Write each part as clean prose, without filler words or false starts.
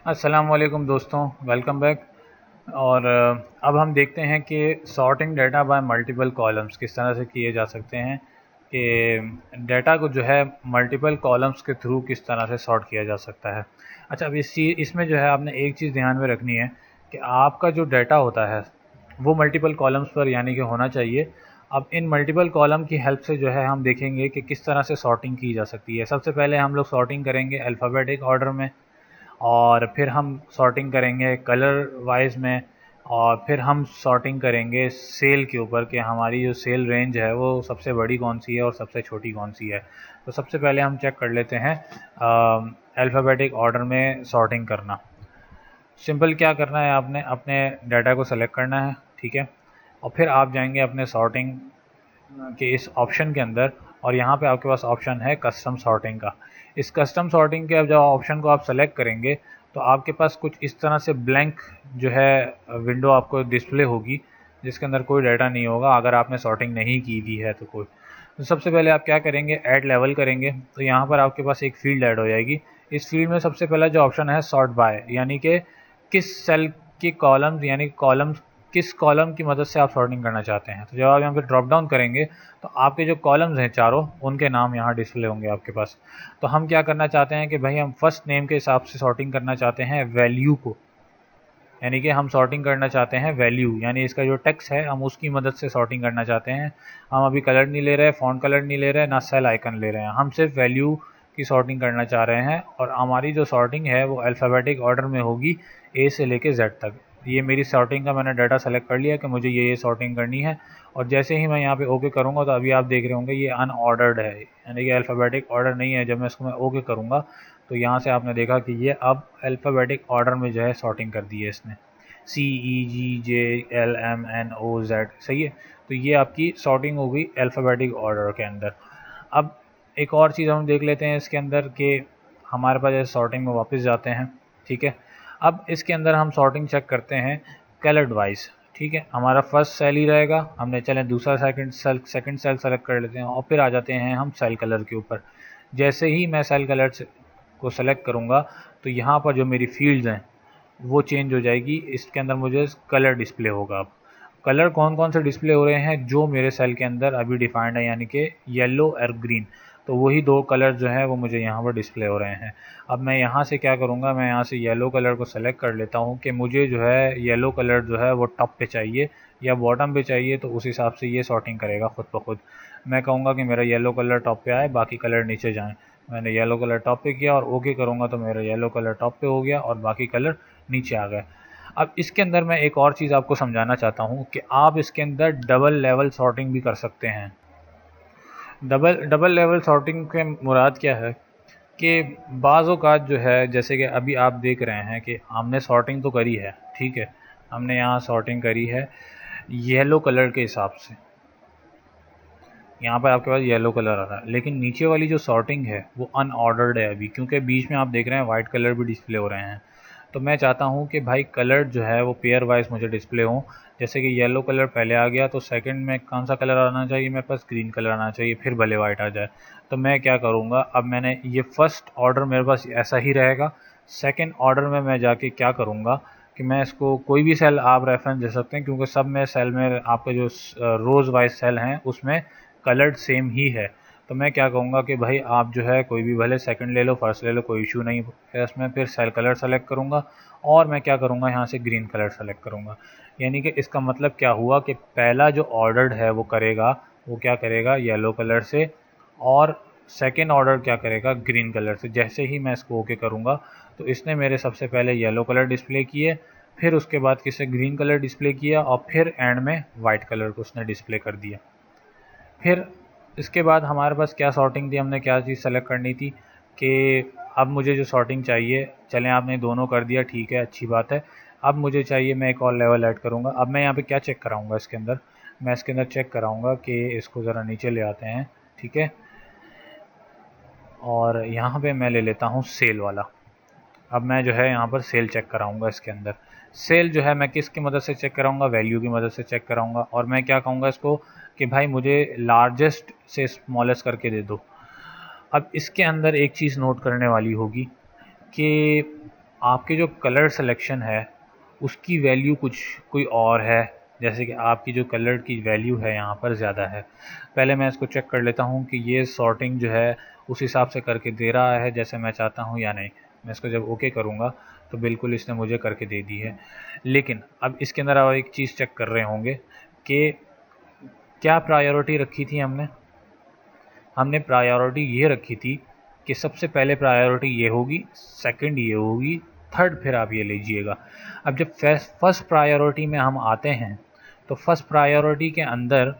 अस्सलाम वालेकुम दोस्तों, वेलकम बैक। और अब हम देखते हैं कि sorting data by multiple columns किस तरह से किए जा सकते हैं, कि डाटा को जो है मल्टीपल कॉलम्स के थ्रू किस तरह से सॉर्ट किया जा सकता है। अच्छा, अब इसमें जो है आपने एक चीज़ ध्यान में रखनी है कि आपका जो डाटा होता है वो मल्टीपल कॉलम्स पर यानी कि होना चाहिए। अब इन मल्टीपल कॉलम की हेल्प से जो है हम देखेंगे कि किस तरह से सॉर्टिंग की जा सकती है। सबसे पहले हम लोग सॉर्टिंग करेंगे अल्फ़ाबेटिक ऑर्डर में, और फिर हम सॉर्टिंग करेंगे कलर वाइज में, और फिर हम सॉर्टिंग करेंगे सेल के ऊपर कि हमारी जो सेल रेंज है वो सबसे बड़ी कौन सी है और सबसे छोटी कौन सी है। तो सबसे पहले हम चेक कर लेते हैं अल्फ़ाबेटिक ऑर्डर में सॉर्टिंग करना। सिंपल क्या करना है, आपने अपने डाटा को सेलेक्ट करना है, ठीक है। और फिर आप जाएंगे अपने सॉर्टिंग के इस ऑप्शन के अंदर, और यहाँ पे आपके पास ऑप्शन है कस्टम सॉर्टिंग का। इस कस्टम सॉर्टिंग के अब जब ऑप्शन को आप सेलेक्ट करेंगे तो आपके पास कुछ इस तरह से ब्लैंक जो है विंडो आपको डिस्प्ले होगी, जिसके अंदर कोई डाटा नहीं होगा अगर आपने सॉर्टिंग नहीं की हुई है तो कोई। तो सबसे पहले आप क्या करेंगे, ऐड लेवल करेंगे। तो यहाँ पर आपके पास एक फील्ड ऐड हो जाएगी। इस फील्ड में सबसे पहला जो ऑप्शन है सॉर्ट बाय, यानी कि किस सेल की कॉलम्स, यानी कॉलम्स किस कॉलम की मदद से आप सॉर्टिंग करना चाहते हैं। तो जब आप यहाँ पे ड्रॉप डाउन करेंगे तो आपके जो कॉलम्स हैं चारों, उनके नाम यहाँ डिस्प्ले होंगे आपके पास। तो हम क्या करना चाहते हैं कि भाई हम फर्स्ट नेम के हिसाब से सॉर्टिंग करना चाहते हैं वैल्यू को, यानी कि हम सॉर्टिंग करना चाहते हैं वैल्यू, यानी इसका जो टेक्स्ट है हम उसकी मदद से सॉर्टिंग करना चाहते हैं। हम अभी कलर नहीं ले रहे, फॉन्ट कलर नहीं ले रहे, ना सेल आइकन ले रहे हैं, हम सिर्फ वैल्यू की सॉर्टिंग करना चाह रहे हैं। और हमारी जो सॉर्टिंग है वो अल्फ़ाबेटिक ऑर्डर में होगी, ए से लेके जेड तक। ये मेरी सॉर्टिंग का मैंने डाटा सेलेक्ट कर लिया कि मुझे ये सॉर्टिंग करनी है। और जैसे ही मैं यहाँ पे ओके करूँगा तो अभी आप देख रहे होंगे ये अनऑर्डर्ड है, यानी कि अल्फ़ाबेटिक ऑर्डर नहीं है। जब मैं इसको ओके करूँगा तो यहाँ से आपने देखा कि ये अब अल्फ़ाबेटिक ऑर्डर में जो है सॉर्टिंग कर दी है इसने, CEGJLMNOZ, सही है। तो ये आपकी सॉर्टिंग हो गई अल्फ़ाबेटिक ऑर्डर के अंदर। अब एक और चीज़ हम देख लेते हैं इसके अंदर कि हमारे पास जैसे सॉर्टिंग में वापस जाते हैं, ठीक है। अब इसके अंदर हम सॉर्टिंग चेक करते हैं कलर्ड वाइज, ठीक है। हमारा फर्स्ट सेल ही रहेगा, हमने चलें दूसरा सेकंड सेल सेलेक्ट कर लेते हैं, और फिर आ जाते हैं हम सेल कलर के ऊपर। जैसे ही मैं सेल कलर को सेलेक्ट करूँगा तो यहाँ पर जो मेरी फील्ड्स हैं वो चेंज हो जाएगी। इसके अंदर मुझे कलर डिस्प्ले होगा। अब कलर कौन कौन से डिस्प्ले हो रहे हैं, जो मेरे सेल के अंदर अभी डिफाइंड है, यानी कि येलो और ग्रीन। तो वही दो कलर जो है वो मुझे यहाँ पर डिस्प्ले हो रहे हैं। अब मैं यहाँ से क्या करूँगा, मैं यहाँ से येलो कलर को सेलेक्ट कर लेता हूँ कि मुझे जो है येलो कलर जो है वो टॉप पे चाहिए या बॉटम पे चाहिए। तो उस हिसाब से ये सॉर्टिंग करेगा खुद ब खुद। मैं कहूँगा कि मेरा येलो कलर टॉप पे आए, बाकी कलर नीचे जाएँ। मैंने येलो कलर टॉप पे किया और ओके करूँगा तो मेरा येलो कलर टॉप पे हो गया और बाकी कलर नीचे आ गए। अब इसके अंदर मैं एक और चीज़ आपको समझाना चाहता हूँ कि आप इसके अंदर डबल लेवल सॉर्टिंग भी कर सकते हैं। डबल लेवल सॉर्टिंग के मुराद क्या है कि बाज़ औक़ात जो है, जैसे कि अभी आप देख रहे हैं कि हमने सॉर्टिंग तो करी है, ठीक है। हमने यहाँ सॉर्टिंग करी है येलो कलर के हिसाब से, यहाँ पर आपके पास येलो कलर आ रहा है, लेकिन नीचे वाली जो सॉर्टिंग है वो अनऑर्डर्ड है अभी, क्योंकि बीच में आप देख रहे हैं वाइट कलर भी डिस्प्ले हो रहे हैं। तो मैं चाहता हूँ कि भाई कलर जो है वो पेयर वाइज मुझे डिस्प्ले हो। जैसे कि येलो कलर पहले आ गया तो सेकंड में कौन सा कलर आना चाहिए, मेरे पास ग्रीन कलर आना चाहिए, फिर भले वाइट आ जाए। तो मैं क्या करूँगा, अब मैंने ये फर्स्ट ऑर्डर मेरे पास ऐसा ही रहेगा। सेकेंड ऑर्डर में मैं जाके क्या करूँगा कि मैं इसको कोई भी सेल आप रेफरेंस दे सकते हैं, क्योंकि सब में सेल में आपके जो रोज़ वाइज सेल हैं उसमें कलर्ड सेम ही है। तो मैं क्या कहूँगा कि भाई आप जो है कोई भी भले सेकंड ले लो, फर्स्ट ले लो, कोई इशू नहीं है इसमें। फिर सेल कलर सेलेक्ट करूँगा और मैं क्या करूँगा, यहाँ से ग्रीन कलर सेलेक्ट करूँगा। यानी कि इसका मतलब क्या हुआ कि पहला जो ऑर्डर्ड है वो करेगा, वो क्या करेगा येलो कलर से, और सेकेंड ऑर्डर क्या करेगा ग्रीन कलर से। जैसे ही मैं इसको ओके करूँगा तो इसने मेरे सबसे पहले येलो कलर डिस्प्ले किए, फिर उसके बाद किसने ग्रीन कलर डिस्प्ले किया, और फिर एंड में वाइट कलर को उसने डिस्प्ले कर दिया। फिर इसके बाद हमारे पास क्या सॉर्टिंग थी, हमने क्या चीज़ सेलेक्ट करनी थी कि अब मुझे जो सॉर्टिंग चाहिए, चलें आपने दोनों कर दिया, ठीक है, अच्छी बात है। अब मुझे चाहिए, मैं एक और लेवल ऐड करूँगा। अब मैं यहाँ पे क्या चेक कराऊँगा इसके अंदर, मैं इसके अंदर चेक कराऊँगा कि इसको ज़रा नीचे ले आते हैं, ठीक है। और यहाँ पे मैं ले लेता हूँ सेल वाला। अब मैं जो है यहाँ पर सेल चेक कराऊंगा इसके अंदर। सेल जो है मैं किसकी मदद से चेक कराऊंगा, वैल्यू की मदद से चेक कराऊंगा। और मैं क्या कहूँगा इसको कि भाई मुझे लार्जेस्ट से स्मॉलेस्ट करके दे दो। अब इसके अंदर एक चीज़ नोट करने वाली होगी कि आपके जो कलर सिलेक्शन है उसकी वैल्यू कोई और है, जैसे कि आपकी जो कलर की वैल्यू है यहाँ पर ज़्यादा है। पहले मैं इसको चेक कर लेता हूँ कि ये सॉर्टिंग जो है उस हिसाब से करके दे रहा है जैसे मैं चाहता हूँ या नहीं। मैं इसको जब ओके करूँगा तो बिल्कुल इसने मुझे करके दे दी है। लेकिन अब इसके अंदर आप एक चीज़ चेक कर रहे होंगे कि क्या प्रायोरिटी रखी थी हमने प्रायोरिटी ये रखी थी कि सबसे पहले प्रायोरिटी ये होगी, सेकंड ये होगी, थर्ड फिर आप ये लीजिएगा। अब जब फर्स्ट प्रायोरिटी में हम आते हैं तो फर्स्ट प्रायोरिटी के अंदर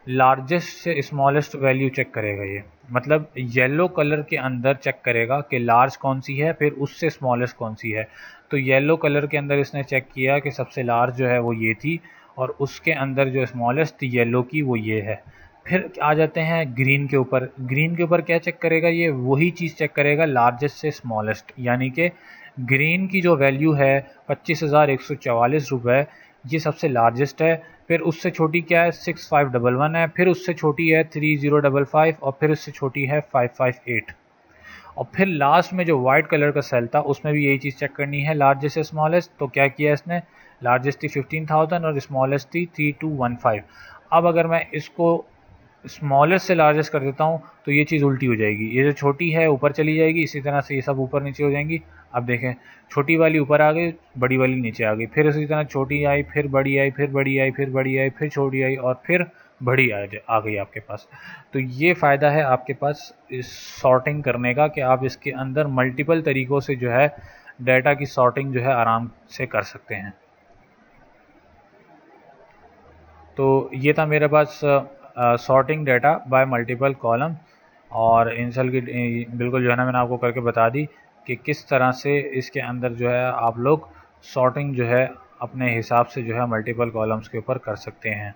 लार्जेस्ट से स्मॉलेस्ट वैल्यू चेक करेगा ये, मतलब येलो कलर के अंदर चेक करेगा कि लार्ज कौन सी है फिर उससे स्मॉलेस्ट कौन सी है। तो येलो कलर के अंदर इसने चेक किया कि सबसे लार्ज जो है वो ये थी और उसके अंदर जो स्मॉलेस्ट थी येलो की वो ये है। फिर आ जाते हैं ग्रीन के ऊपर। ग्रीन के ऊपर क्या चेक करेगा, ये वही चीज़ चेक करेगा लार्जेस्ट से स्मॉलेस्ट, यानी कि ग्रीन की जो वैल्यू है 25,144 रुपये, ये सबसे लार्जेस्ट है। फिर उससे छोटी क्या है 6511 है, फिर उससे छोटी है 3055 और फिर उससे छोटी है 558। और फिर लास्ट में जो वाइट कलर का सेल था उसमें भी यही चीज़ चेक करनी है, लार्जेस्ट से स्मॉलेस्ट। तो क्या किया इसने, लार्जेस्ट थी 15,000 और स्मॉलेस्ट थी 3215। अब अगर मैं इसको स्मॉलेस्ट से लार्जेस्ट कर देता हूँ तो ये चीज़ उल्टी हो जाएगी, ये जो छोटी है ऊपर चली जाएगी, इसी तरह से ये सब ऊपर नीचे हो जाएंगी। अब देखें, छोटी वाली ऊपर आ गई, बड़ी वाली नीचे आ गई, फिर इसी तरह छोटी आई, फिर बड़ी आई, फिर बड़ी आई, फिर बड़ी आई, फिर छोटी आई और फिर बड़ी आ गई आपके पास। तो ये फ़ायदा है आपके पास इस सॉर्टिंग करने का कि आप इसके अंदर मल्टीपल तरीक़ों से जो है डाटा की सॉर्टिंग जो है आराम से कर सकते हैं। तो ये था मेरे पास sorting data by multiple column, और इनसेल की बिल्कुल जो है ना मैंने आपको करके बता दी कि किस तरह से इसके अंदर जो है आप लोग सॉर्टिंग जो है अपने हिसाब से जो है मल्टीपल कॉलम्स के ऊपर कर सकते हैं।